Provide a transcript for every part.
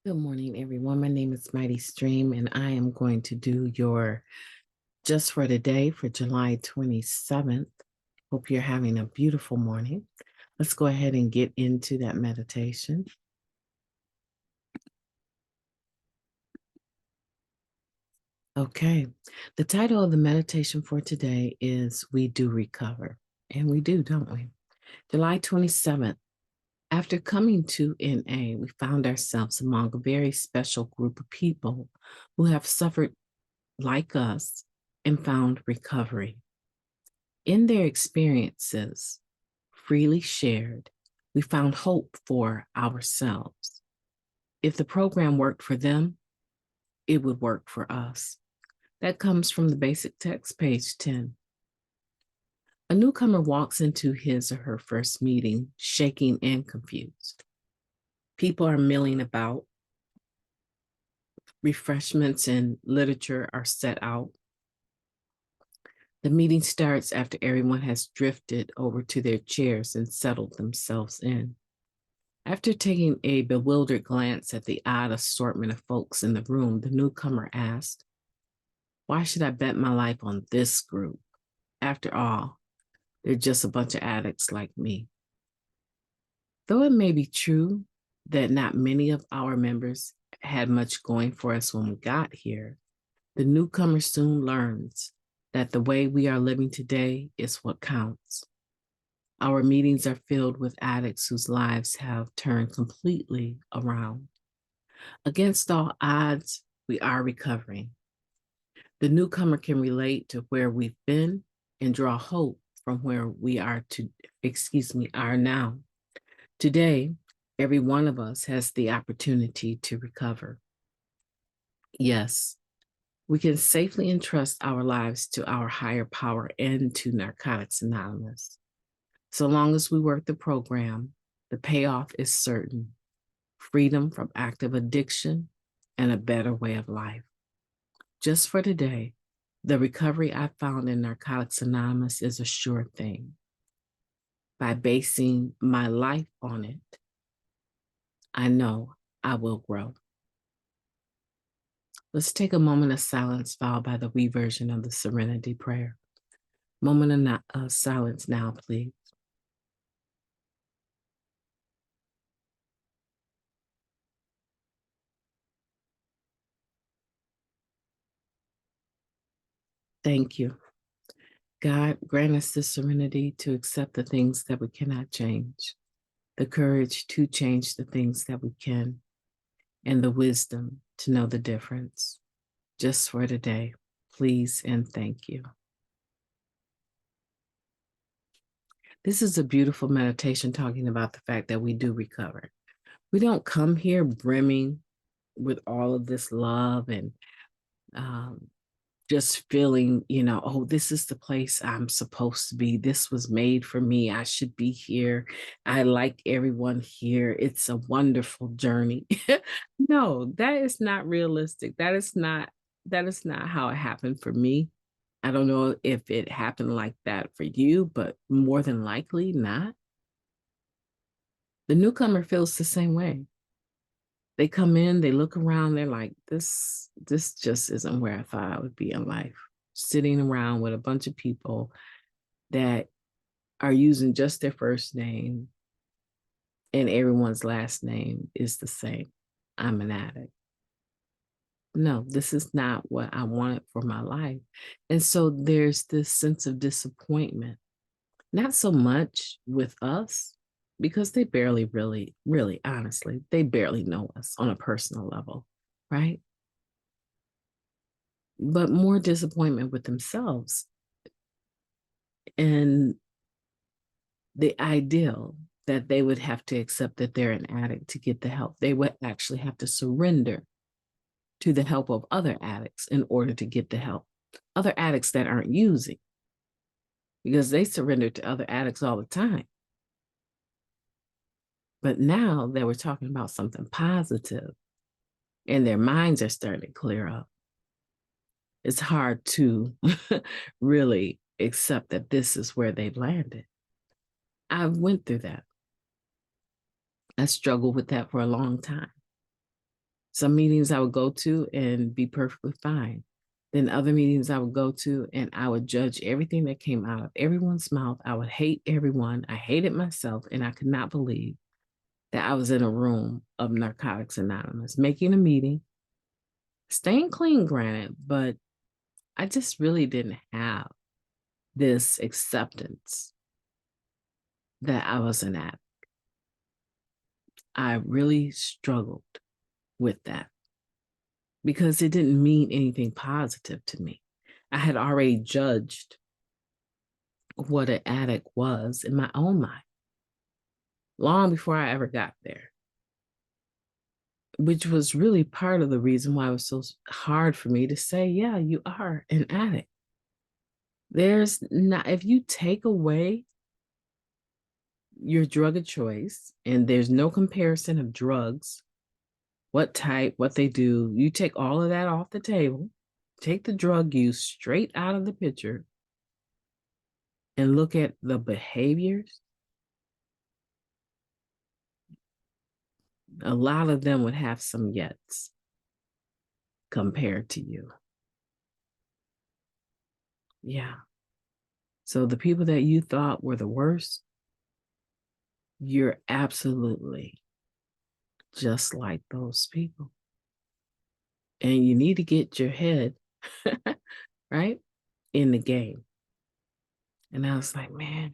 Good morning, everyone. My name is Mighty Stream, and I am going to do your just for today for July 27th. Hope you're having a beautiful morning. Let's go ahead and get into that meditation. Okay, the title of the meditation for today is We Do Recover. And we do, don't we? July 27th. After coming to NA, we found ourselves among a very special group of people who have suffered like us and found recovery. In their experiences, freely shared, we found hope for ourselves. If the program worked for them, it would work for us. That comes from the basic text, page 10. A newcomer walks into his or her first meeting, shaking and confused. People are milling about. Refreshments and literature are set out. The meeting starts after everyone has drifted over to their chairs and settled themselves in. After taking a bewildered glance at the odd assortment of folks in the room, the newcomer asked, "Why should I bet my life on this group? After all, they're just a bunch of addicts like me." Though it may be true that not many of our members had much going for us when we got here, the newcomer soon learns that the way we are living today is what counts. Our meetings are filled with addicts whose lives have turned completely around. Against all odds, we are recovering. The newcomer can relate to where we've been and draw hope from where we are now. Today, every one of us has the opportunity to recover. Yes, we can safely entrust our lives to our higher power and to Narcotics Anonymous. So long as we work the program, the payoff is certain: freedom from active addiction and a better way of life. Just for today, the recovery I found in Narcotics Anonymous is a sure thing. By basing my life on it, I know I will grow. Let's take a moment of silence followed by the reversion of the Serenity Prayer. Moment of silence now, please. Thank you. God, grant us the serenity to accept the things that we cannot change, the courage to change the things that we can, and the wisdom to know the difference. Just for today, please and thank you. This is a beautiful meditation talking about the fact that we do recover. We don't come here brimming with all of this love and um, just feeling, oh, this is the place I'm supposed to be. This was made for me. I should be here. I like everyone here. It's a wonderful journey. No, that is not realistic. That is not how it happened for me. I don't know if it happened like that for you, but more than likely not. The newcomer feels the same way. They come in, they look around, they're like, this just isn't where I thought I would be in life. Sitting around with a bunch of people that are using just their first name and everyone's last name is the same. I'm an addict. No, this is not what I wanted for my life. And so there's this sense of disappointment, not so much with us, because they barely really honestly, they barely know us on a personal level, right? But more disappointment with themselves and the ideal that they would have to accept that they're an addict to get the help. They would actually have to surrender to the help of other addicts in order to get the help. Other addicts that aren't using, because they surrender to other addicts all the time. But now that we're talking about something positive and their minds are starting to clear up, it's hard to really accept that this is where they've landed. I went through that. I struggled with that for a long time. Some meetings I would go to and be perfectly fine. Then other meetings I would go to and I would judge everything that came out of everyone's mouth. I would hate everyone. I hated myself, and I could not believe that I was in a room of Narcotics Anonymous, making a meeting, staying clean, granted, but I just really didn't have this acceptance that I was an addict. I really struggled with that because it didn't mean anything positive to me. I had already judged what an addict was in my own mind long before I ever got there, which was really part of the reason why it was so hard for me to say, yeah, you are an addict. There's not, if you take away your drug of choice and there's no comparison of drugs, what type, what they do, you take all of that off the table, take the drug use straight out of the picture, and look at the behaviors, a lot of them would have some yets compared to you. Yeah. So the people that you thought were the worst, you're absolutely just like those people. And you need to get your head, right, in the game. And I was like, man.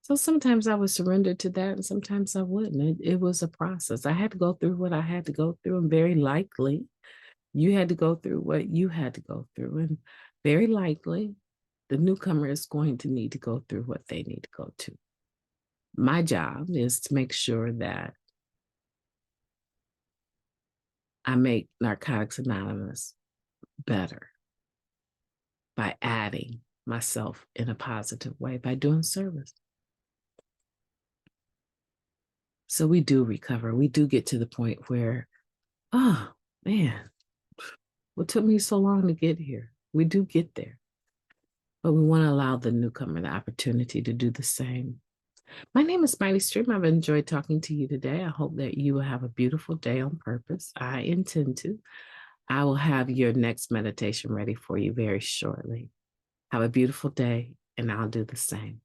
So sometimes I would surrender to that and sometimes I wouldn't. It was a process. I had to go through what I had to go through. And very likely you had to go through what you had to go through. And very likely the newcomer is going to need to go through what they need to go to. My job is to make sure that I make Narcotics Anonymous better by adding myself in a positive way, by doing service. So we do recover. We do get to the point where, oh man, what took me so long to get here? We do get there, but we want to allow the newcomer the opportunity to do the same. My name is Mighty Stream. I've enjoyed talking to you today. I hope that you will have a beautiful day on purpose. I intend to. I will have your next meditation ready for you very shortly. Have a beautiful day, and I'll do the same.